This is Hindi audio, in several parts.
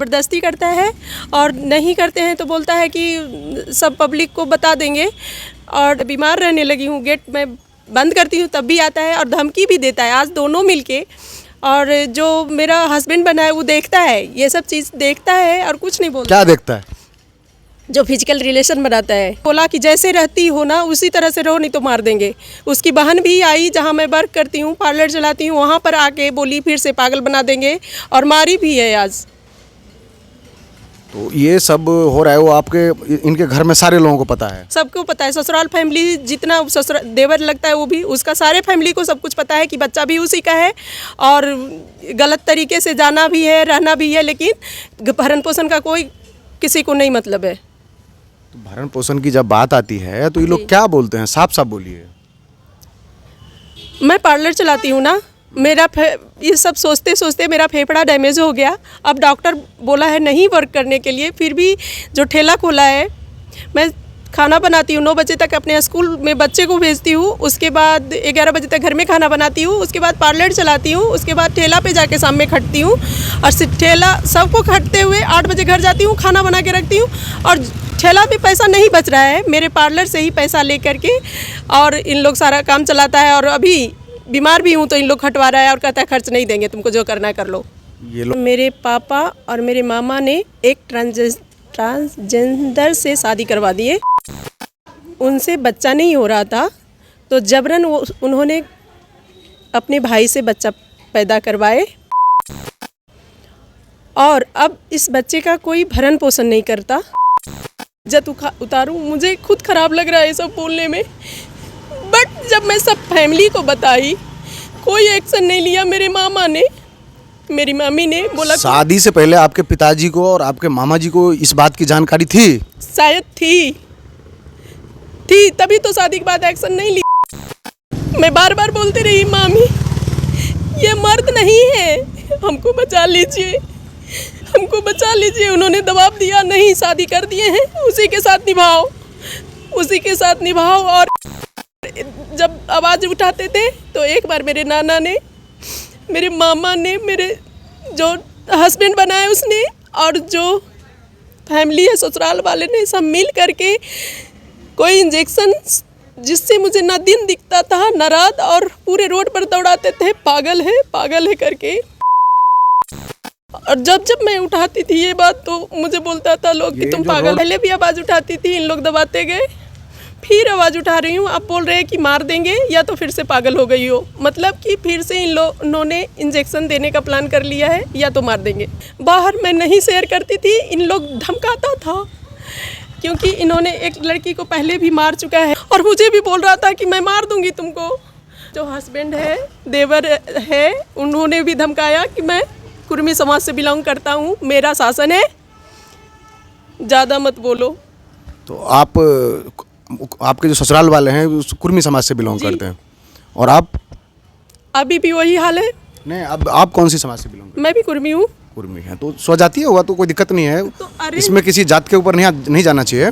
ज़बरदस्ती करता है और नहीं करते हैं तो बोलता है कि सब पब्लिक को बता देंगे। और बीमार रहने लगी हूँ, गेट मैं बंद करती हूँ तब भी आता है और धमकी भी देता है। आज दोनों मिलके, और जो मेरा हस्बैंड बना है वो देखता है, ये सब चीज़ देखता है और कुछ नहीं बोलता। क्या देखता है? जो फिजिकल रिलेशन बनाता है। बोला कि जैसे रहती हो ना उसी तरह से रहो, नहीं तो मार देंगे। उसकी बहन भी आई, जहाँ मैं वर्क करती हूँ, पार्लर चलाती हूँ, वहाँ पर आके बोली फिर से पागल बना देंगे और मारी भी है आज। तो ये सब हो रहा है, वो आपके इनके घर में सारे लोगों को पता है? सबको पता है, ससुराल फैमिली जितना ससुराल देवर लगता है वो भी, उसका सारे फैमिली को सब कुछ पता है कि बच्चा भी उसी का है और गलत तरीके से जाना भी है, रहना भी है, लेकिन भरण पोषण का कोई किसी को नहीं मतलब है। तो भरण पोषण की जब बात आती है तो ये लोग क्या बोलते हैं? साफ साफ बोलिए। मैं पार्लर चलाती हूँ ना, मेरा ये सब सोचते सोचते मेरा फेफड़ा डैमेज हो गया। अब डॉक्टर बोला है नहीं वर्क करने के लिए, फिर भी जो ठेला खोला है, मैं खाना बनाती हूँ 9 बजे तक, अपने स्कूल में बच्चे को भेजती हूँ, उसके बाद 11 बजे तक घर में खाना बनाती हूँ, उसके बाद पार्लर चलाती हूँ, उसके बाद ठेला पे जाके शाम में खटती हूँ और ठेला सबको खटते हुए 8 बजे घर जाती हूँ, खाना बना के रखती हूँ। और ठेला पे पैसा नहीं बच रहा है, मेरे पार्लर से ही पैसा ले करके और इन लोग सारा काम चलाता है। और अभी बीमार भी हूँ तो इन लोग खटवा रहा है और कहता है खर्च नहीं देंगे, तुमको जो करना है कर लो। ये लोग मेरे पापा और मेरे मामा ने एक ट्रांसजेंडर से शादी करवा दिए। उनसे बच्चा नहीं हो रहा था तो जबरन उन्होंने अपने भाई से बच्चा पैदा करवाए और अब इस बच्चे का कोई भरण पोषण नहीं करता। जब उतारूं मुझे खुद खराब लग रहा है ये सब बोलने में, बट जब मैं सब फैमिली को बताई कोई एक्शन नहीं लिया। मेरे मामा ने, मेरी मम्मी ने बोला शादी से पहले आपके पिताजी को और आपके मामा जी को इस बात की जानकारी थी? शायद थी तभी तो शादी के बाद एक्शन नहीं लिया। मैं बार बार बोलती रही मामी ये मर्द नहीं है, हमको बचा लीजिए, हमको बचा लीजिए। उन्होंने दबाव दिया, नहीं शादी कर दिए हैं, उसी के साथ निभाओ, उसी के साथ निभाओ। और जब आवाज़ उठाते थे तो एक बार मेरे नाना ने, मेरे मामा ने, मेरे जो हस्बैंड बना है उसने और जो फैमिली है ससुराल वाले ने सब मिल करके कोई इंजेक्शन जिससे मुझे ना दिन दिखता था ना रात, और पूरे रोड पर दौड़ाते थे पागल है करके। और जब जब मैं उठाती थी ये बात तो मुझे बोलता था लोग कि तुम पागल। पहले भी आवाज़ उठाती थी, इन लोग दबाते गए, फिर आवाज़ उठा रही हूँ। अब बोल रहे हैं कि मार देंगे या तो फिर से पागल हो गई हो, मतलब कि फिर से इन्होंने इंजेक्शन देने का प्लान कर लिया है या तो मार देंगे। बाहर मैं नहीं शेयर करती थी, इन लोग धमकाता था क्योंकि इन्होंने एक लड़की को पहले भी मार चुका है और मुझे भी बोल रहा था कि मैं मार दूंगी तुमको। जो हस्बैंड है, देवर है, उन्होंने भी धमकाया कि मैं कुर्मी समाज से बिलोंग करता हूँ, मेरा शासन है, ज़्यादा मत बोलो। तो आपके जो ससुराल वाले हैं उस कुर्मी समाज से बिलोंग करते हैं और आप? अभी भी वही हाल है। नहीं, अब आप कौन सी समाज से बिलोंग करते हैं? मैं भी कुर्मी हूँ। कुर्मी है तो स्वजातीय होगा तो कोई दिक्कत नहीं है, तो इसमें किसी जात के ऊपर नहीं जाना चाहिए।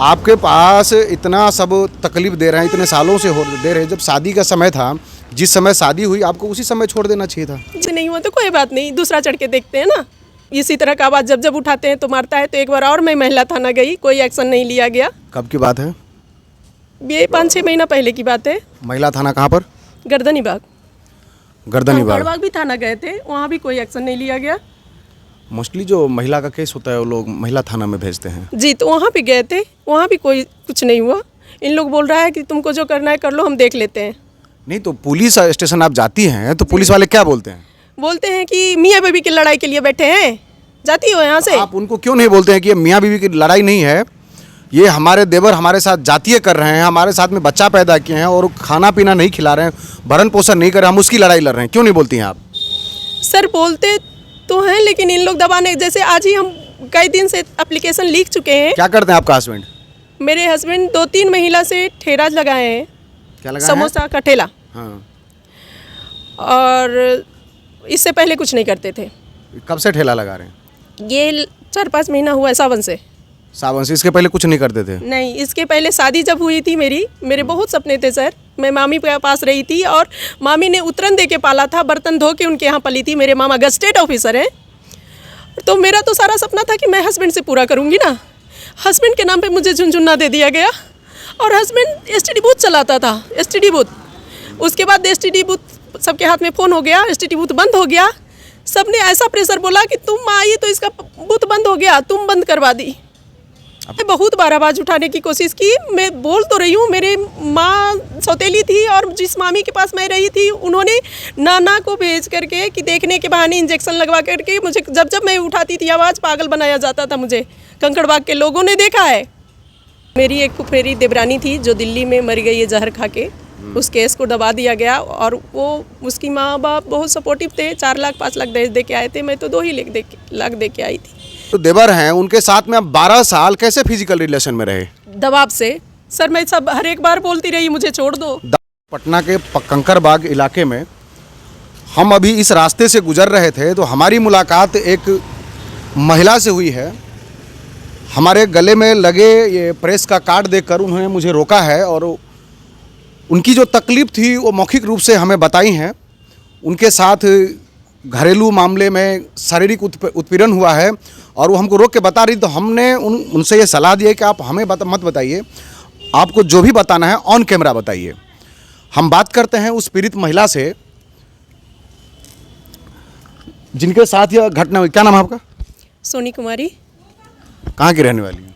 आपके पास इतना सब तकलीफ दे रहे हैं, इतने सालों से दे रहे हैं, जब शादी का समय था, जिस समय शादी हुई आपको उसी समय छोड़ देना चाहिए था। नहीं हुआ तो कोई बात नहीं, दूसरा चढ़ के देखते हैं ना। इसी तरह का आवाज़ जब जब उठाते हैं तो मारता है। तो एक बार और मैं महिला थाना गई, कोई एक्शन नहीं लिया गया। कब की बात है? ये 5-6 महीना पहले की बात है। महिला थाना कहाँ पर? गर्दनी बाग। गर्दनी बाग। गढ़बाग भी थाना गए थे, वहाँ भी कोई एक्शन नहीं लिया गया। मोस्टली जो महिला का केस होता है वो लोग महिला थाना में भेजते हैं जी, तो वहाँ भी गए थे, वहाँ भी कोई कुछ नहीं हुआ। इन लोग बोल रहा है कि तुमको जो करना है कर लो, हम देख लेते हैं। नहीं तो पुलिस स्टेशन आप जाती हैं तो पुलिस वाले क्या बोलते हैं? बोलते हैं कि मियाँ बीवी की लड़ाई के लिए बैठे हैं, जाती हो यहाँ से। आप उनको क्यों नहीं बोलते हैं कि ये मियाँ बीवी की लड़ाई नहीं है, ये हमारे देवर हमारे साथ जातीय कर रहे हैं, हमारे साथ में बच्चा पैदा किए हैं और खाना पीना नहीं खिला रहे हैं, भरण पोषण नहीं कर रहे, हम उसकी लड़ाई लड़ रहे हैं, क्यों नहीं बोलती हैं आप? सर बोलते तो हैं लेकिन इन लोग दबाने, जैसे आज ही हम कई दिन से एप्लीकेशन लिख चुके हैं। क्या करते हैं आपका हस्बैंड? मेरे हस्बैंड 2-3 महिला से ठेला लगाए हैं। क्या लगाए? समोसा का ठेला। हाँ। और इससे पहले कुछ नहीं करते थे। कब से ठेला लगा रहे हैं? ये 4-5 महीना हुआ है, सावन से। सावन से? इसके पहले कुछ नहीं करते थे? नहीं, इसके पहले शादी जब हुई थी मेरे बहुत सपने थे सर। मैं मामी के पास रही थी और मामी ने उतरन दे के पाला था, बर्तन धो के उनके यहाँ पली थी। मेरे मामा गस्टेट ऑफिसर हैं। तो मेरा तो सारा सपना था कि मैं हस्बैंड से पूरा करूँगी ना। हस्बैंड के नाम पे मुझे झुनझुना दे दिया गया और हस्बैंड एसटीडी बूथ चलाता था, एसटीडी बूथ। उसके बाद एसटीडी बूथ सबके हाथ में फ़ोन हो गया, एसटीडी बूथ बंद हो गया। सबने ऐसा प्रेशर बोला कि तुम आई तो इसका बूथ बंद हो गया, तुम बंद करवा दी। मैं बहुत बार आवाज़ उठाने की कोशिश की, मैं बोल तो रही हूँ। मेरे माँ सौतेली थी और जिस मामी के पास मैं रही थी उन्होंने नाना को भेज करके कि देखने के बहाने इंजेक्शन लगवा करके मुझे जब मैं उठाती थी आवाज़ पागल बनाया जाता था। मुझे कंकड़बाग के लोगों ने देखा है। मेरी एक फुफेरी देवरानी थी जो दिल्ली में मर गई है जहर खा के। उस केस को दबा दिया गया और वो उसकी माँ बाप बहुत सपोर्टिव थे। 4 लाख 5 लाख दहेज दे के आए थे, मैं तो 2 ही लाख दे के आई थी। तो देवर हैं, उनके साथ में आप 12 साल कैसे फिजिकल रिलेशन में रहे? दबाव से सर। मैं सब हर एक बार बोलती रही मुझे छोड़ दो। पटना के कंकड़बाग इलाके में हम अभी इस रास्ते से गुजर रहे थे तो हमारी मुलाकात एक महिला से हुई है। हमारे गले में लगे ये प्रेस का कार्ड देखकर उन्होंने मुझे रोका है और उनकी जो तकलीफ़ थी वो मौखिक रूप से हमें बताई हैं। उनके साथ घरेलू मामले में शारीरिक उत्पीड़न हुआ है और वो हमको रोक के बता रही। तो हमने उनसे ये सलाह दी है कि आप हमें मत बताइए, आपको जो भी बताना है ऑन कैमरा बताइए। हम बात करते हैं उस पीड़ित महिला से जिनके साथ यह घटना हुई। क्या नाम है आपका? सोनी कुमारी। कहाँ की रहने वाली हैं?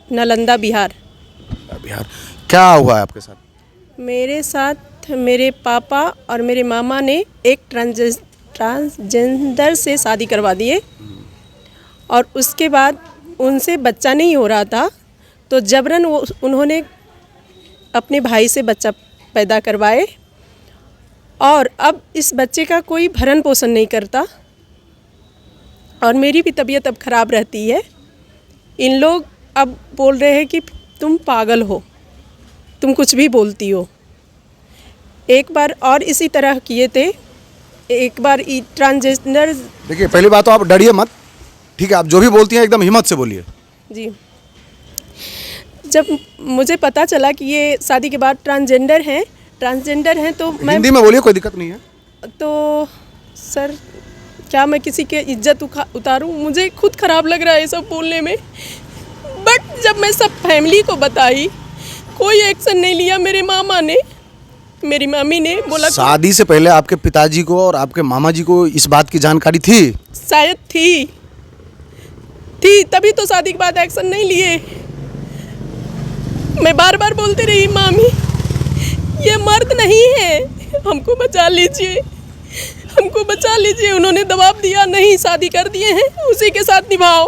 नालंदा बिहार। बिहार। क्या हुआ है आपके साथ? मेरे साथ मेरे पापा और मेरे मामा ने एक ट्रांसजेंडर से शादी करवा दिए और उसके बाद उनसे बच्चा नहीं हो रहा था तो जबरन उन्होंने अपने भाई से बच्चा पैदा करवाए और अब इस बच्चे का कोई भरण पोषण नहीं करता और मेरी भी तबीयत अब ख़राब रहती है। इन लोग अब बोल रहे हैं कि तुम पागल हो, तुम कुछ भी बोलती हो। एक बार और इसी तरह किए थे। एक बार ट्रांसजेंडर। देखिए, पहली बात तो आप डरिए मत, ठीक है? आप जो भी बोलती हैं एकदम हिम्मत से बोलिए। जी। जब मुझे पता चला कि ये शादी के बाद ट्रांसजेंडर हैं तो मैं हिंदी में बोलिए, कोई दिक्कत नहीं है। तो सर क्या मैं किसी की इज्जत उतारूं? मुझे खुद ख़राब लग रहा है ये सब बोलने में। बट जब मैं सब फैमिली को बताई कोई एक्शन नहीं लिया। मेरे मामा ने, मेरी मम्मी ने बोला शादी से पहले आपके पिताजी को और आपके मामा जी को इस बात की जानकारी थी? शायद थी तभी तो शादी के बाद एक्शन नहीं लिए। मैं बार बार बोलती रही मामी ये मर्द नहीं है, हमको बचा लीजिए, हमको बचा लीजिए। उन्होंने दबाव दिया, नहीं शादी कर दिए हैं, उसी के साथ निभाओ,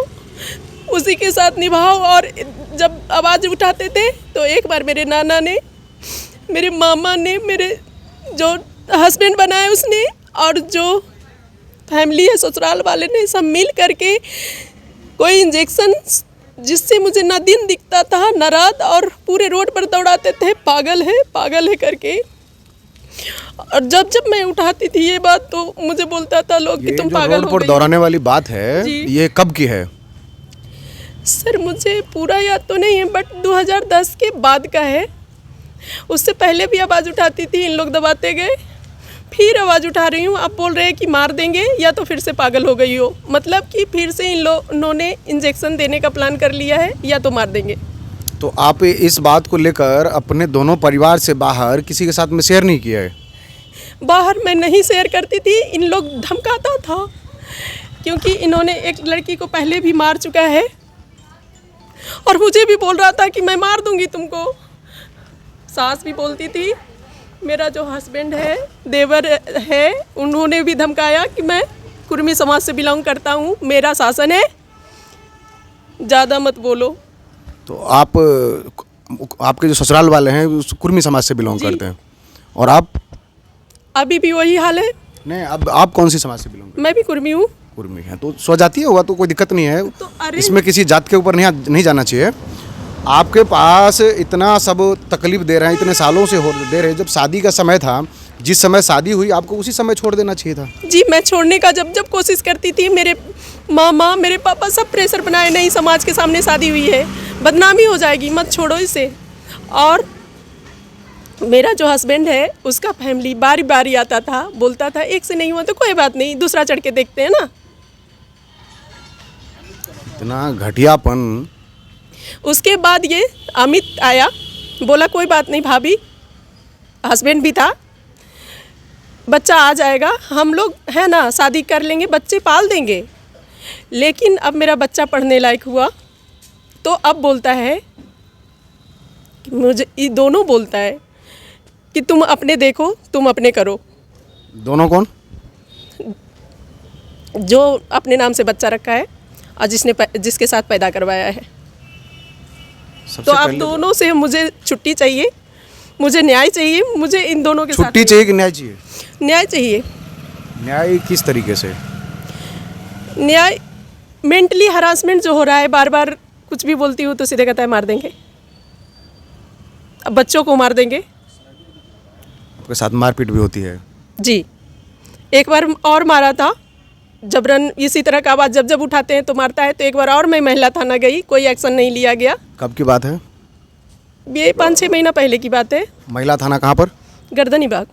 उसी के साथ निभाओ। और जब आवाज़ उठाते थे तो एक बार मेरे नाना ने, मेरे मामा ने, मेरे जो हस्बैंड बनाए उसने और जो फैमिली है ससुराल वाले ने सब मिल करके कोई इंजेक्शन जिससे मुझे ना दिन दिखता था ना रात और पूरे रोड पर दौड़ाते थे पागल है करके। और जब मैं उठाती थी ये बात तो मुझे बोलता था लोग कि तुम पागल हो गई। दोहराने वाली बात है, ये कब की है? सर मुझे पूरा याद तो नहीं है बट 2010 के बाद का है। उससे पहले भी आवाज़ उठाती थी, इन लोग दबाते गए, फिर आवाज़ उठा रही हूँ। आप बोल रहे हैं कि मार देंगे या तो फिर से पागल हो गई हो, मतलब कि फिर से इन्होंने इंजेक्शन देने का प्लान कर लिया है या तो मार देंगे। तो आप इस बात को लेकर अपने दोनों परिवार से बाहर किसी के साथ में शेयर नहीं किया है? बाहर मैं नहीं शेयर करती थी, इन लोग धमकाता था क्योंकि इन्होंने एक लड़की को पहले भी मार चुका है और मुझे भी बोल रहा था कि मैं मार दूंगी तुमको। सास भी बोलती थी, मेरा जो हस्बैंड है, देवर है, उन्होंने भी धमकाया कि मैं कुर्मी समाज से बिलोंग करता हूँ, मेरा शासन है, ज़्यादा मत बोलो। तो आपके जो ससुराल वाले हैं उस कुर्मी समाज से बिलोंग करते हैं और आप? अभी भी वही हाल है। नहीं, अब आप कौन सी समाज से बिलोंग करते हैं? मैं भी कुर्मी हूँ। कुर्मी है तो स्वजातीय हुआ तो कोई दिक्कत नहीं है, तो इसमें किसी जात के ऊपर नहीं जाना चाहिए। आपके पास इतना सब तकलीफ दे रहे हैं, इतने सालों से दे रहे हैं। जब शादी का समय था, जिस समय शादी हुई आपको उसी समय छोड़ देना चाहिए था। जी, मैं छोड़ने का जब कोशिश करती थी, मेरे मामा, मेरे पापा सब प्रेशर बनाए, नहीं समाज के सामने शादी हुई है, बदनामी हो जाएगी, मत छोड़ो इसे। और मेरा जो हस्बैंड है उसका फैमिली बारी बारी आता था, बोलता था एक से नहीं हुआ तो कोई बात नहीं, दूसरा चढ़ के देखते हैं ना। इतना घटियापन। उसके बाद ये अमित आया, बोला कोई बात नहीं भाभी, हस्बैंड भी था, बच्चा आ जाएगा, हम लोग है ना शादी कर लेंगे, बच्चे पाल देंगे। लेकिन अब मेरा बच्चा पढ़ने लायक हुआ तो अब बोलता है कि मुझे, ये दोनों बोलता है कि तुम अपने देखो, तुम अपने करो। दोनों कौन? जो अपने नाम से बच्चा रखा है और जिसके साथ पैदा करवाया है। सबसे तो अब पहले दोनों से मुझे छुट्टी चाहिए, मुझे न्याय चाहिए, मुझे इन दोनों के साथ छुट्टी चाहिए कि न्याय चाहिए? न्याय चाहिए। न्याय किस तरीके से? न्याय, मेंटली हरासमेंट जो हो रहा है, बार बार कुछ भी बोलती हूँ तो सीधे कहता है मार देंगे, अब बच्चों को मार देंगे। आपके साथ मारपीट भी होती है? जी, एक बार और मारा था जबरन, इसी तरह का आवाज़ जब जब उठाते हैं तो मारता है। तो एक बार और मैं महिला थाना गई, कोई एक्शन नहीं लिया गया। कब की बात है? ये 5-6 महीना पहले की बात है। महिला थाना कहाँ पर? गर्दनी बाग।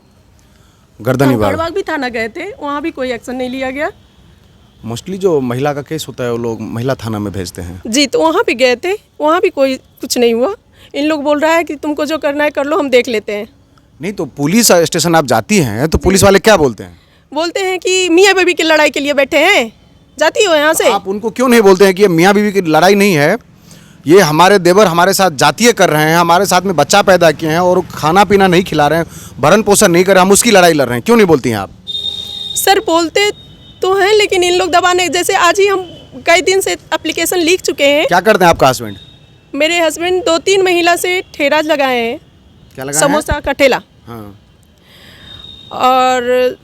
गर्दनी बाग। गढ़बाग भी थाना गए थे, वहाँ भी कोई एक्शन नहीं लिया गया। मोस्टली जो महिला का केस होता है वो लोग महिला थाना में भेजते हैं। जी, तो वहाँ भी गए थे, वहाँ भी कोई कुछ नहीं हुआ। इन लोग बोल रहा है कि तुमको जो करना है कर लो, हम देख लेते हैं। नहीं तो पुलिस स्टेशन आप जाती हैं तो पुलिस वाले क्या बोलते हैं? बोलते हैं कि मियाँ बीवी की लड़ाई के लिए बैठे हैं, जाती हो यहाँ से। आप उनको क्यों नहीं बोलते हैं कि ये मियाँ बीवी की लड़ाई नहीं है, ये हमारे देवर हमारे साथ जातीय कर रहे हैं, हमारे साथ में बच्चा पैदा किए हैं और खाना पीना नहीं खिला रहे हैं, भरण पोषण नहीं कर रहे, हम उसकी लड़ाई लड़ रहे हैं, क्यों नहीं बोलती हैं आप? सर बोलते तो हैं, लेकिन इन लोग दबाने, जैसे आज ही हम कई दिन से एप्लीकेशन लिख चुके हैं। क्या करते हैं आपका हस्बैंड? मेरे हस्बैंड 2-3 महिला से ठेला लगाए हैं, क्या लगा? समोसा का ठेला। हाँ। और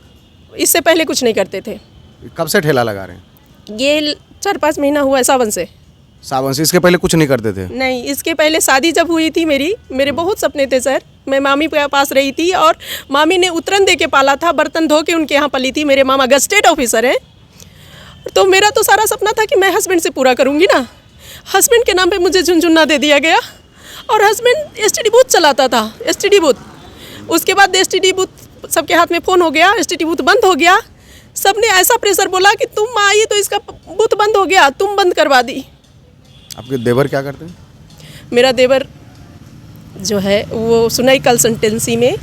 इससे पहले कुछ नहीं करते थे। कब से ठेला लगा रहे हैं? ये 4-5 महीना हुआ है, सावन से। सावन से? इसके पहले कुछ नहीं करते थे? नहीं, इसके पहले शादी जब हुई थी मेरे बहुत सपने थे सर। मैं मामी के पास रही थी और मामी ने उतरन दे के पाला था, बर्तन धो के उनके यहाँ पली थी। मेरे मामा गस्टेड ऑफिसर हैं, तो मेरा तो सारा सपना था कि मैं हस्बैंड से पूरा करूँगी ना। हस्बैंड के नाम पे मुझे झुनझुना दे दिया गया और हस्बैंड एसटीडी बूथ चलाता था, एसटीडी बूथ। उसके बाद एसटीडी बूथ सबके हाथ में फ़ोन हो गया, एसटीडी बूथ बंद हो गया। सबने ऐसा प्रेशर बोला कि तुम आई तो इसका बूथ बंद हो गया, तुम बंद करवा दी। आपके देवर क्या करते हैं? मेरा देवर जो है वो सुनई कंसल्टेंसी में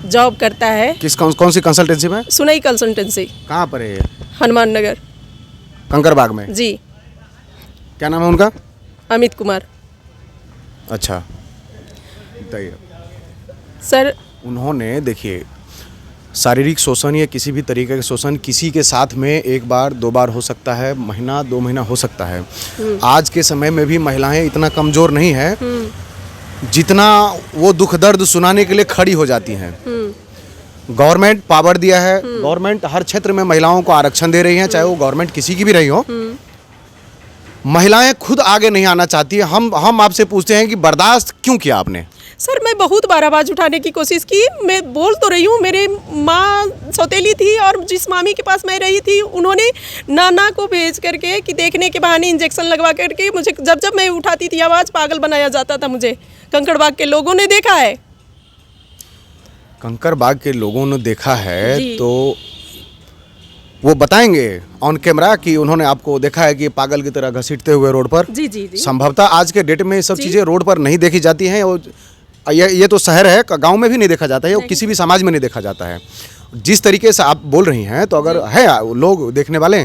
जॉब करता है। कौन सी कंसल्टेंसी में? सुनई कंसल्टेंसी। कहाँ पर है ये? हनुमान नगर, कंकरबाग में। जी। क्या नाम है उनका? अमित कुमार। अच्छा, बताइए। सर उन्होंने, देखिए, शारीरिक शोषण या किसी भी तरीके का शोषण किसी के साथ में 1 बार 2 बार हो सकता है, महीना 2 महीना हो सकता है। आज के समय में भी महिलाएं इतना कमज़ोर नहीं है जितना वो दुख दर्द सुनाने के लिए खड़ी हो जाती हैं। गवर्नमेंट पावर दिया है, गवर्नमेंट हर क्षेत्र में महिलाओं को आरक्षण दे रही है, चाहे वो गवर्नमेंट किसी की भी रही हो। महिलाएं खुद आगे नहीं आना चाहती है। हम आपसे पूछते हैं कि बर्दाश्त क्यों किया आपने? सर, मैं बहुत बार आवाज़ उठाने की कोशिश की, मैं बोल तो रही हूँ। मेरे माँ सौतेली थी और जिस मामी के पास मैं रही थी उन्होंने नाना को भेज करके कि देखने के बहाने इंजेक्शन लगवा करके मुझे, जब जब मैं उठाती थी आवाज़, पागल बनाया जाता था मुझे। कंकड़बाग के लोगों ने देखा है। कंकरबाग के लोगों ने देखा है तो वो बताएंगे ऑन कैमरा कि उन्होंने आपको देखा है कि पागल की तरह घसीटते हुए रोड पर। जी जी जी। संभवतः आज के डेट में ये सब चीज़ें रोड पर नहीं देखी जाती हैं। और ये तो शहर है, गांव में भी नहीं देखा जाता है, और किसी भी समाज में नहीं देखा जाता है। जिस तरीके से आप बोल रही हैं, तो अगर है लोग देखने वाले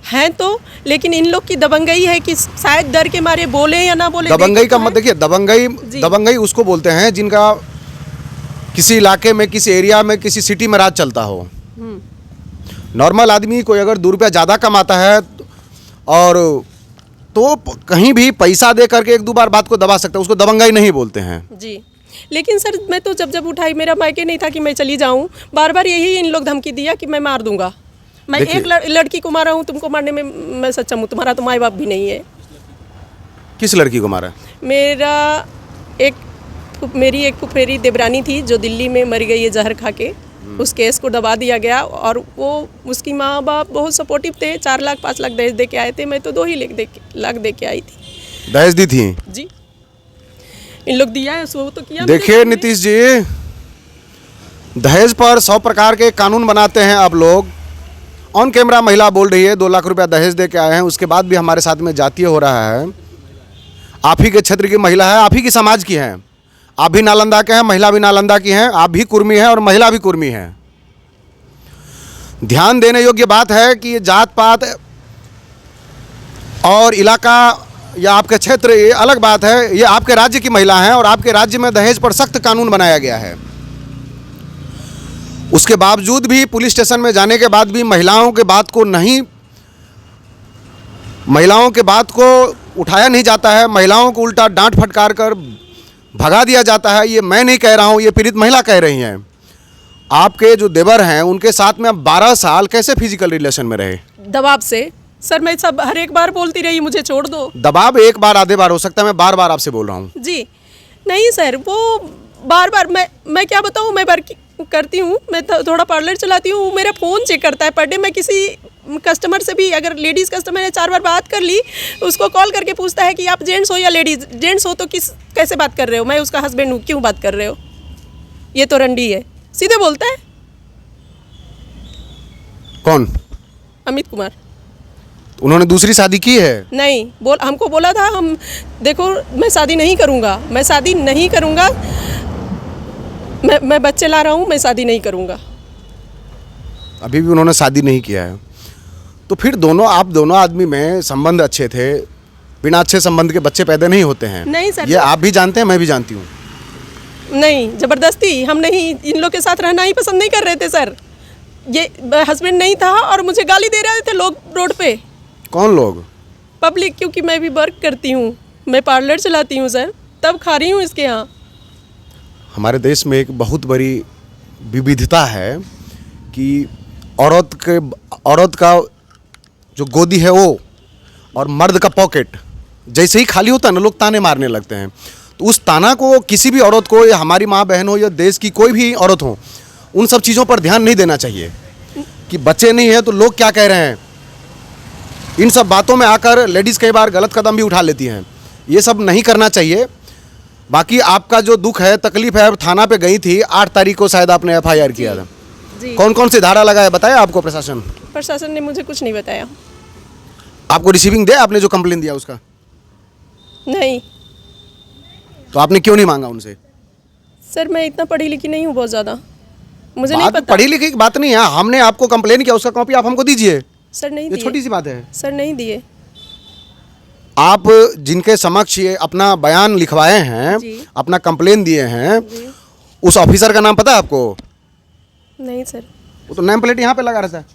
हैं तो, लेकिन इन लोग की दबंगई है कि शायद डर के मारे बोले या ना बोले। दबंगई का मत देखिए, दबंगई उसको बोलते हैं जिनका किसी इलाके में, किसी एरिया में, किसी सिटी में राज चलता हो। नॉर्मल आदमी कोई अगर 2 रुपया ज़्यादा कमाता है और तो कहीं भी पैसा दे करके 1-2 बार बात को दबा सकता है, उसको दबंगई नहीं बोलते हैं। जी, लेकिन सर मैं तो जब जब उठाई, मेरा मायके नहीं था कि मैं चली जाऊं। बार बार यही इन लोग धमकी दिया कि मैं मार दूंगा। मैं एक लड़की को मारा हूं, तुमको मारने में मैं सक्षम हूं, तुम्हारा तो माँ बाप भी नहीं है। किस लड़की को मारा? मेरी एक फुफेरी देवरानी थी जो दिल्ली में मर गई है जहर खा के। उस केस को दबा दिया गया और वो, उसकी माँ बाप बहुत सपोर्टिव थे। 4 लाख 5 लाख दहेज दे के आए थे, मैं तो 2 ही लाख दे के आई थी। दहेज दी थी? जी। इन लोग दिया है, उसको तो किया। देखिए नीतीश जी, दहेज पर 100 प्रकार के कानून बनाते हैं आप लोग, ऑन कैमरा महिला बोल रही है 2 लाख रुपया दहेज दे के आए हैं, उसके बाद भी हमारे साथ में जातीय हो रहा है। आप ही के क्षेत्र की महिला है, आप ही की समाज की हैं, आप भी नालंदा के हैं, महिला भी नालंदा की हैं, आप भी कुर्मी हैं और महिला भी कुर्मी है। ध्यान देने योग्य बात है कि ये जात पात और इलाका या आपके क्षेत्र ये अलग बात है, ये आपके राज्य की महिला हैं और आपके राज्य में दहेज पर सख्त कानून बनाया गया है। उसके बावजूद भी पुलिस स्टेशन में जाने के बाद भी महिलाओं के बात को उठाया नहीं जाता है, महिलाओं को उल्टा डांट फटकार कर भगा दिया जाता है। ये मैं नहीं कह रहा हूँ, ये पीड़ित महिला कह रही हैं। आपके जो देवर हैं उनके साथ में आप 12 साल कैसे फिजिकल रिलेशन में रहे? दबाव से सर, मैं सब हर एक बार बोलती रही मुझे छोड़ दो। दबाव एक बार आधे बार हो सकता है, मैं बार बार आपसे बोल रहा हूँ। जी नहीं सर, वो बार बार मैं क्या बताऊँ, मैं वर्क करती हूँ, मैं थोड़ा पार्लर चलाती हूँ, मेरा फ़ोन चेक करता है पर डे। मैं किसी कस्टमर से भी, अगर लेडीज़ कस्टमर ने 4 बार बात कर ली, उसको कॉल करके पूछता है कि आप जेंट्स हो या लेडीज़। जेंट्स हो तो कैसे बात कर रहे हो, मैं उसका हस्बैंड हूँ, क्यों बात कर रहे हो, ये तो रंडी है, सीधे बोलता है। कौन? अमित कुमार। उन्होंने दूसरी शादी की है? नहीं, हमको बोला था, हम देखो मैं शादी नहीं करूँगा, मैं शादी नहीं करूँगा, मैं बच्चे ला रहा हूँ, मैं शादी नहीं करूँगा। अभी भी उन्होंने शादी नहीं किया है। तो फिर आप दोनों आदमी में संबंध अच्छे थे, बिना अच्छे संबंध के बच्चे पैदा नहीं होते हैं। नहीं सर, ये आप भी जानते हैं, मैं भी जानती हूँ। नहीं, ज़बरदस्ती हम नहीं, इन लोग के साथ रहना ही पसंद नहीं कर रहे थे सर। ये हस्बैंड नहीं था और मुझे गाली दे रहे थे लोग रोड पे। कौन लोग? पब्लिक, क्योंकि मैं भी वर्क करती हूँ, मैं पार्लर चलाती हूँ सर, तब खा रही हूँ इसके यहाँ। हमारे देश में एक बहुत बड़ी विविधता है कि औरत का जो गोदी है वो और मर्द का पॉकेट जैसे ही खाली होता है ना, लोग ताने मारने लगते हैं। तो उस ताना को किसी भी औरत को, या हमारी माँ बहन हो या देश की कोई भी औरत हो, उन सब चीज़ों पर ध्यान नहीं देना चाहिए कि बच्चे नहीं है तो लोग क्या कह रहे हैं। इन सब बातों में आकर लेडीज़ कई बार गलत कदम भी उठा लेती हैं। ये सब नहीं करना चाहिए। बाकी आपका जो दुख है, तकलीफ है, थाना पे गई थी 8 तारीख को शायद आपने FIR किया था। जी। कौन कौन सी धारा लगाया, बताया आपको प्रशासन? प्रशासन ने मुझे कुछ नहीं बताया। आपको रिसीविंग दे आपने जो कंप्लेन दिया उसका? नहीं। तो आपने क्यों नहीं मांगा उनसे? सर मैं इतना पढ़ी लिखी नहीं हूँ बहुत ज़्यादा, मुझे नहीं पता। पढ़ी लिखी की बात नहीं है, हमने आपको कंप्लेन किया, उसका कॉपी आप हमको दीजिए। सर नहीं ये दिए। छोटी सी बात है। सर नहीं दिए। आप जिनके समक्ष ये अपना बयान लिखवाए हैं, अपना कंप्लेन दिए हैं, उस ऑफिसर का नाम पता है आपको? नहीं सर। वो तो नेम प्लेट यहाँ पे लगा रहता है।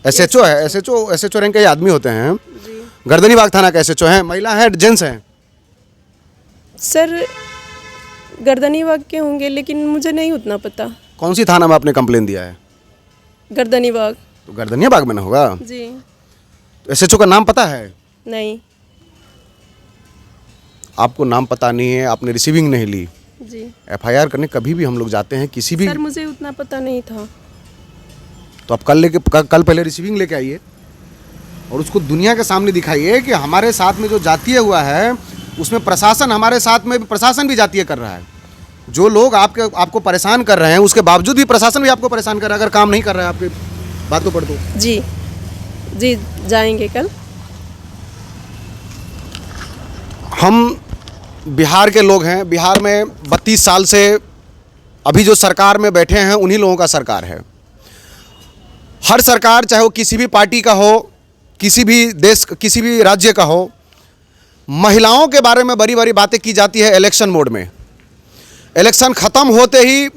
SHO है, SHO रैंक के आदमी होते हैं। गर्दनी बाग थाना का SHO है। महिला है, जेंट्स हैं? सर गर्दनी बाग के होंगे, लेकिन मुझे नहीं उतना पता। कौन सी थाना में आपने कंप्लेन दिया है? गर्दनी बाग। तो गर्दनिया बाग में ना होगा? जी। तो SHO का नाम पता है? नहीं। आपको नाम पता नहीं है, आपने रिसीविंग नहीं ली। जी। FIR करने कभी भी हम लोग जाते हैं किसी भी। सर मुझे उतना पता नहीं था। तो आप कल पहले रिसीविंग लेके आइए और उसको दुनिया के सामने दिखाइए कि हमारे साथ में जो जातीय हुआ है उसमें प्रशासन, हमारे साथ में प्रशासन भी जातीय कर रहा है। जो लोग आपको परेशान कर रहे हैं उसके बावजूद भी प्रशासन भी आपको परेशान कर रहा है, अगर काम नहीं कर रहा है आपके बातों पर तो। जी जी, जाएंगे कल। हम बिहार के लोग हैं। बिहार में 32 साल से अभी जो सरकार में बैठे हैं उन्हीं लोगों का सरकार है। हर सरकार, चाहे वो किसी भी पार्टी का हो, किसी भी देश, किसी भी राज्य का हो, महिलाओं के बारे में बड़ी बड़ी बातें की जाती है इलेक्शन मोड में। इलेक्शन ख़त्म होते ही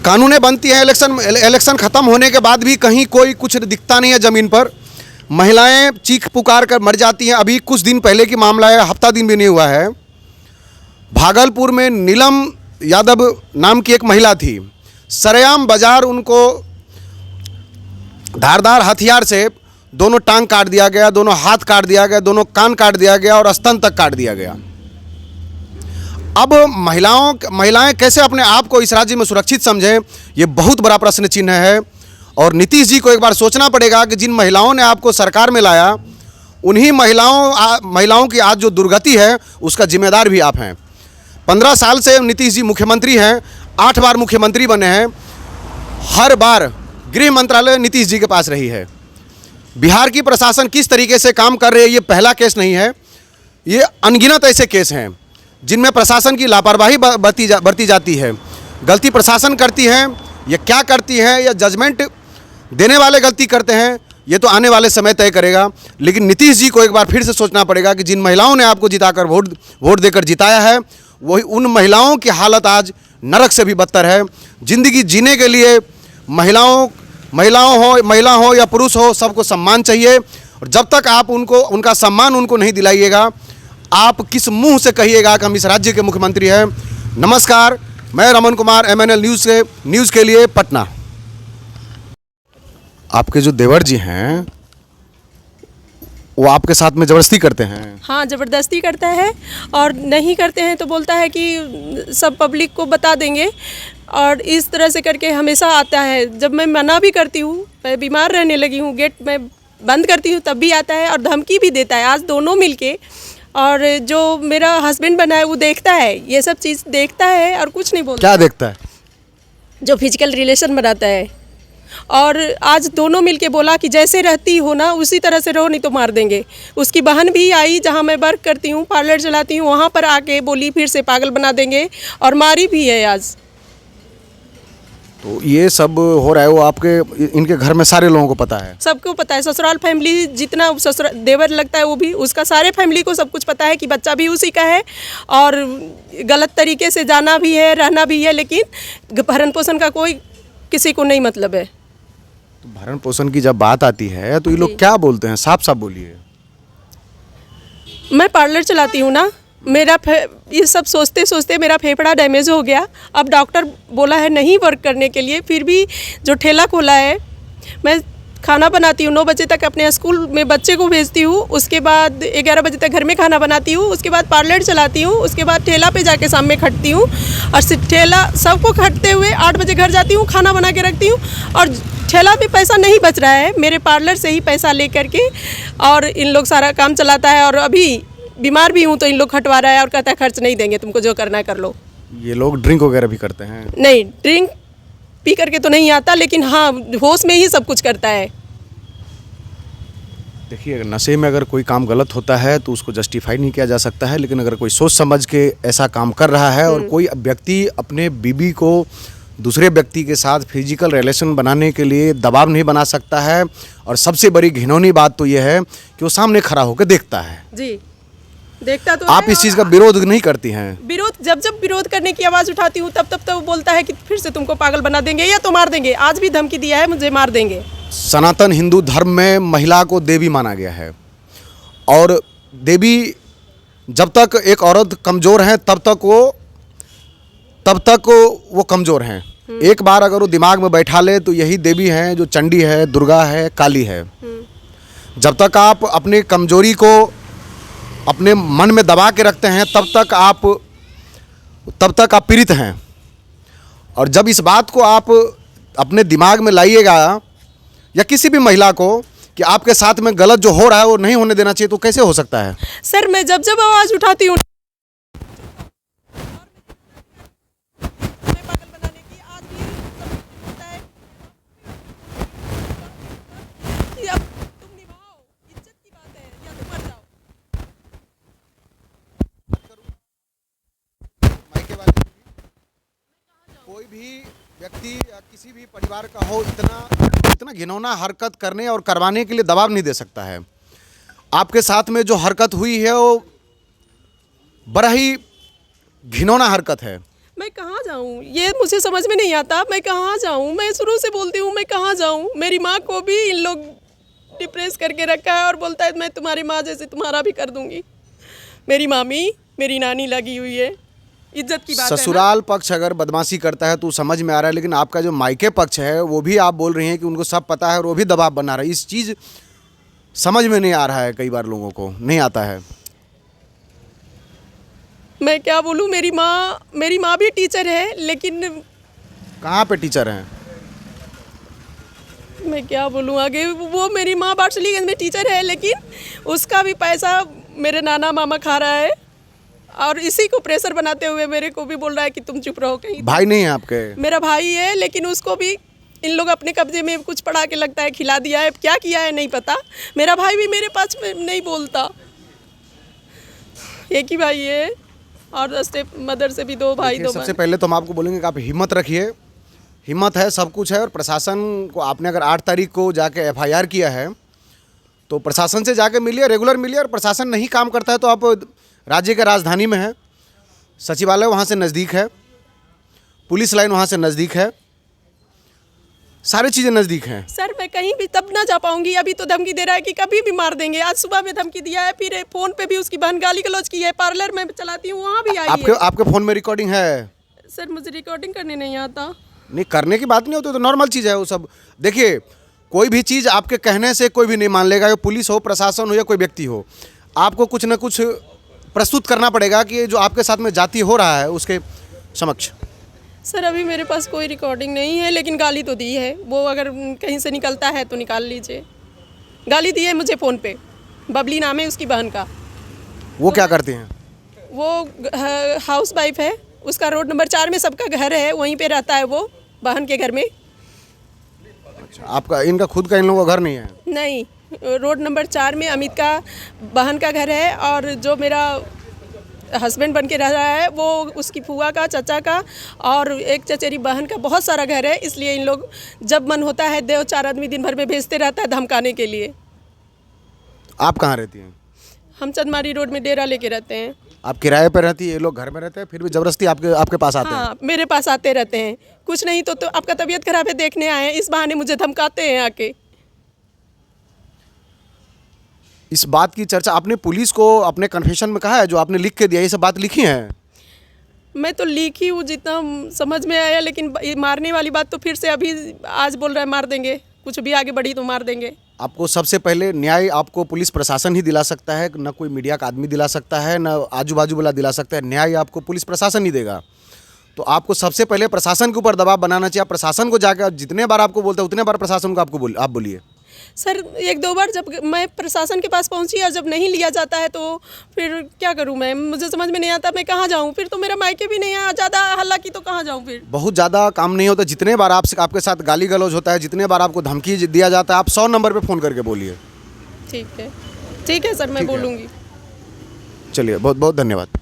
कानूनें बनती हैं। इलेक्शन ख़त्म होने के बाद भी कहीं कोई कुछ दिखता नहीं है ज़मीन पर। महिलाएं चीख पुकार कर मर जाती हैं। अभी कुछ दिन पहले की मामला है, हफ्ता दिन भी नहीं हुआ है। भागलपुर में नीलम यादव नाम की एक महिला थी। सरेआम बाजार उनको धारदार हथियार से दोनों टांग काट दिया गया, दोनों हाथ काट दिया गया, दोनों कान काट दिया गया और स्तन तक काट दिया गया। अब महिलाएं कैसे अपने आप को इस राज्य में सुरक्षित समझें, ये बहुत बड़ा प्रश्न चिन्ह है। और नीतीश जी को एक बार सोचना पड़ेगा कि जिन महिलाओं ने आपको सरकार में लाया, उन्हीं महिलाओं की आज जो दुर्गति है उसका जिम्मेदार भी आप हैं। 15 साल से नीतीश जी मुख्यमंत्री हैं, 8 बार मुख्यमंत्री बने हैं। हर बार गृह मंत्रालय नीतीश जी के पास रही है। बिहार की प्रशासन किस तरीके से काम कर रही है, ये पहला केस नहीं है, ये अनगिनत ऐसे केस हैं जिनमें प्रशासन की लापरवाही बरती जाती है। गलती प्रशासन करती है या क्या करती है, या जजमेंट देने वाले गलती करते हैं, ये तो आने वाले समय तय करेगा। लेकिन नीतीश जी को एक बार फिर से सोचना पड़ेगा कि जिन महिलाओं ने आपको जिताकर वोट देकर जिताया है, वही उन महिलाओं की हालत आज नरक से भी बदतर है। जिंदगी जीने के लिए महिला हो या पुरुष हो, सबको सम्मान चाहिए। और जब तक आप उनका सम्मान उनको नहीं दिलाइएगा, आप किस मुंह से कहिएगा कि हम इस राज्य के मुख्यमंत्री हैं। नमस्कार, मैं रमन कुमार, MNL न्यूज़ के लिए पटना। आपके जो देवर जी हैं वो आपके साथ में ज़बरदस्ती करते हैं? हाँ, ज़बरदस्ती करता है, और नहीं करते हैं तो बोलता है कि सब पब्लिक को बता देंगे, और इस तरह से करके हमेशा आता है। जब मैं मना भी करती हूँ, मैं बीमार रहने लगी हूँ, गेट मैं बंद करती हूँ, तब भी आता है और धमकी भी देता है। आज दोनों मिलके, और जो मेरा हस्बैंड बना है वो देखता है, ये सब चीज़ देखता है और कुछ नहीं बोलता। क्या देखता है? जो फिजिकल रिलेशन बनाता है। और आज दोनों मिलके बोला कि जैसे रहती हो ना उसी तरह से रहो, नहीं तो मार देंगे। उसकी बहन भी आई, जहाँ मैं वर्क करती हूँ, पार्लर चलाती हूँ, वहाँ पर आके बोली फिर से पागल बना देंगे, और मारी भी है आज। तो ये सब हो रहा है, वो आपके इनके घर में सारे लोगों को पता है? सबको पता है, ससुराल फैमिली जितना ससुराल देवर लगता है वो भी, उसका सारे फैमिली को सब कुछ पता है कि बच्चा भी उसी का है, और गलत तरीके से जाना भी है, रहना भी है, लेकिन भरण पोषण का कोई किसी को नहीं मतलब है। तो भरण पोषण की जब बात आती है तो ये लोग क्या बोलते हैं? साफ साफ बोलिए। मैं पार्लर चलाती हूँ ना, मेरा ये सब सोचते सोचते मेरा फेफड़ा डैमेज हो गया। अब डॉक्टर बोला है नहीं वर्क करने के लिए, फिर भी जो ठेला खोला है, मैं खाना बनाती हूँ 9 बजे तक, अपने स्कूल में बच्चे को भेजती हूँ, उसके बाद 11 बजे तक घर में खाना बनाती हूँ, उसके बाद पार्लर चलाती हूँ, उसके बाद ठेला पे जाके शाम में खटती हूँ, और ठेला सबको खटते हुए 8 बजे घर जाती हूँ, खाना बना के रखती हूँ, और ठेला पे पैसा नहीं बच रहा है, मेरे पार्लर से ही पैसा ले करके, और इन लोग सारा काम चलाता है। और अभी बीमार भी हूँ तो इन लोग खटवा रहा है और कहता है खर्च नहीं देंगे, तुमको जो करना है कर लो। ये लोग ड्रिंक वगैरह भी करते हैं? नहीं, ड्रिंक पी करके तो नहीं आता, लेकिन हाँ होश में ही सब कुछ करता है। देखिए, नशे में अगर कोई काम गलत होता है तो उसको जस्टिफाई नहीं किया जा सकता है, लेकिन अगर कोई सोच समझ के ऐसा काम कर रहा है, और कोई व्यक्ति अपने बीबी को दूसरे व्यक्ति के साथ फिजिकल रिलेशन बनाने के लिए दबाव नहीं बना सकता है। और सबसे बड़ी घिनौनी बात तो यह है कि वो सामने खड़ा होकर देखता है। जी, देखता तो आप इस चीज़ का विरोध नहीं करती हैं? विरोध, जब विरोध करने की आवाज़ उठाती हूँ तब तो वो बोलता है कि फिर से तुमको पागल बना देंगे या तो मार देंगे। आज भी धमकी दिया है, मुझे मार देंगे। सनातन हिंदू धर्म में महिला को देवी माना गया है, और देवी जब तक एक औरत कमज़ोर है तब तक वो कमज़ोर हैं। एक बार अगर वो दिमाग में बैठा ले तो यही देवी हैं जो चंडी है, दुर्गा है, काली है। जब तक आप अपनी कमज़ोरी को अपने मन में दबा के रखते हैं तब तक आप पीड़ित हैं। और जब इस बात को आप अपने दिमाग में लाइएगा, या किसी भी महिला को, कि आपके साथ में गलत जो हो रहा है वो नहीं होने देना चाहिए, तो कैसे हो सकता है? सर, मैं जब आवाज़ उठाती हूँ पागल बनाने की, आज भी होता है कि अब तुम निभाओ, इज्जत की बात है, या तुम मर जाओ। कोई भी व्यक्ति या किसी भी परिवार का हो, इतना घिनौना हरकत करने और करवाने के लिए दबाव नहीं दे सकता है। आपके साथ में जो हरकत हुई है वो बड़ा ही घिनौना हरकत है। मैं कहाँ जाऊँ, ये मुझे समझ में नहीं आता। मैं कहाँ जाऊँ, मैं शुरू से बोलती हूँ मैं कहाँ जाऊँ। मेरी माँ को भी इन लोग डिप्रेस करके रखा है, और बोलता है मैं तुम्हारी माँ जैसे तुम्हारा भी कर दूँगी। मेरी मामी, मेरी नानी लगी हुई है, इज्जत की बात है। ससुराल पक्ष अगर बदमाशी करता है तो समझ में आ रहा है, लेकिन आपका जो मायके पक्ष है वो भी आप बोल रही हैं कि उनको सब पता है और वो भी दबाव बना रहा है। इस चीज़ समझ में नहीं आ रहा है, कई बार लोगों को नहीं आता है। मैं क्या बोलूँ, मेरी माँ भी टीचर है, लेकिन कहाँ पे टीचर हैं? मैं क्या बोलूँ आगे। वो मेरी माँ बाटसलीगंज में टीचर है, लेकिन उसका भी पैसा मेरे नाना मामा खा रहा है, और इसी को प्रेशर बनाते हुए मेरे को भी बोल रहा है कि तुम चुप रहो। कहीं भाई नहीं है आपके? मेरा भाई है, लेकिन उसको भी इन लोग अपने कब्जे में कुछ पड़ा के लगता है खिला दिया है, क्या किया है नहीं पता। मेरा भाई भी मेरे पास में नहीं बोलता, एक ही भाई है और स्टेप मदर से भी 2 भाई 2 सबसे पहले तो हम आपको बोलेंगे कि आप हिम्मत रखिए, हिम्मत है, सब कुछ है। और प्रशासन को आपने अगर 8 तारीख को जाके FIR किया है तो प्रशासन से जाके मिलिए, रेगुलर मिलिए। और प्रशासन नहीं काम करता है तो आप राज्य के राजधानी में है, सचिवालय वहाँ से नज़दीक है, पुलिस लाइन वहाँ से नज़दीक है, सारी चीज़ें नज़दीक हैं। सर मैं कहीं भी तब ना जा पाऊंगी। अभी तो धमकी दे रहा है कि कभी भी मार देंगे। आज सुबह में धमकी दिया है, फिर फ़ोन पे भी उसकी बहन गाली गलौज की है। पार्लर में चलाती हूँ, वहाँ भी आई है। आपके फ़ोन में रिकॉर्डिंग है? सर मुझे रिकॉर्डिंग करने नहीं आता। नहीं, करने की बात नहीं होती, तो नॉर्मल चीज़ है वो सब। देखिए, कोई भी चीज़ आपके कहने से कोई भी नहीं मान लेगा, पुलिस हो, प्रशासन हो या कोई व्यक्ति हो। आपको कुछ ना कुछ प्रस्तुत करना पड़ेगा कि जो आपके साथ में जाति हो रहा है उसके समक्ष। सर अभी मेरे पास कोई रिकॉर्डिंग नहीं है, लेकिन गाली तो दी है। वो अगर कहीं से निकलता है तो निकाल लीजिए। गाली दी है मुझे फ़ोन पे, बबली नाम है उसकी बहन का। वो क्या करती हैं? वो हाउस वाइफ है, उसका रोड नंबर 4 में सबका घर है, वहीं पे रहता है वो, बहन के घर में। अच्छा, आपका इनका खुद का इन लोगों का घर नहीं है? नहीं, रोड नंबर 4 में अमित का बहन का घर है, और जो मेरा हस्बैंड बन के रह रहा है वो उसकी फूआ का, चाचा का और एक चचेरी बहन का बहुत सारा घर है। इसलिए इन लोग जब मन होता है 2-4 आदमी दिन भर में भेजते रहता है धमकाने के लिए। आप कहाँ रहती हैं? हम चंदमारी रोड में डेरा लेके रहते हैं। आप किराए पर रहती है, ये लोग घर में रहते हैं, फिर भी ज़बरदस्ती आपके पास आते हैं? हाँ, मेरे पास आते रहते हैं। कुछ नहीं तो आपका तबीयत खराब है देखने आए हैं, इस बहाने मुझे धमकाते हैं आके। इस बात की चर्चा आपने पुलिस को अपने कन्फेशन में कहा है? जो आपने लिख के दिया, ये सब बात लिखी है? मैं तो लिखी हूँ जितना समझ में आया, लेकिन ये मारने वाली बात तो फिर से अभी आज बोल रहा है मार देंगे, कुछ भी आगे बढ़ी तो मार देंगे। आपको सबसे पहले न्याय आपको पुलिस प्रशासन ही दिला सकता है, न कोई मीडिया का आदमी दिला सकता है, न आजू बाजू वाला दिला सकता है। न्याय आपको पुलिस प्रशासन ही देगा। तो आपको सबसे पहले प्रशासन के ऊपर दबाव बनाना चाहिए। प्रशासन को जाकर जितने बार आपको बोलते हैं उतने बार प्रशासन को आप बोलिए। सर 1-2 बार जब मैं प्रशासन के पास पहुंची और जब नहीं लिया जाता है तो फिर क्या करूं मैं, मुझे समझ में नहीं आता मैं कहाँ जाऊं। फिर तो मेरा मायके भी नहीं है, ज़्यादा हल्ला की तो कहाँ जाऊं। फिर बहुत ज़्यादा काम नहीं होता। जितने बार आपके साथ गाली गलौज होता है, जितने बार आपको धमकी दिया जाता है, आप 100 नंबर पर फ़ोन करके बोलिए। ठीक है सर, मैं बोलूँगी। चलिए, बहुत बहुत धन्यवाद।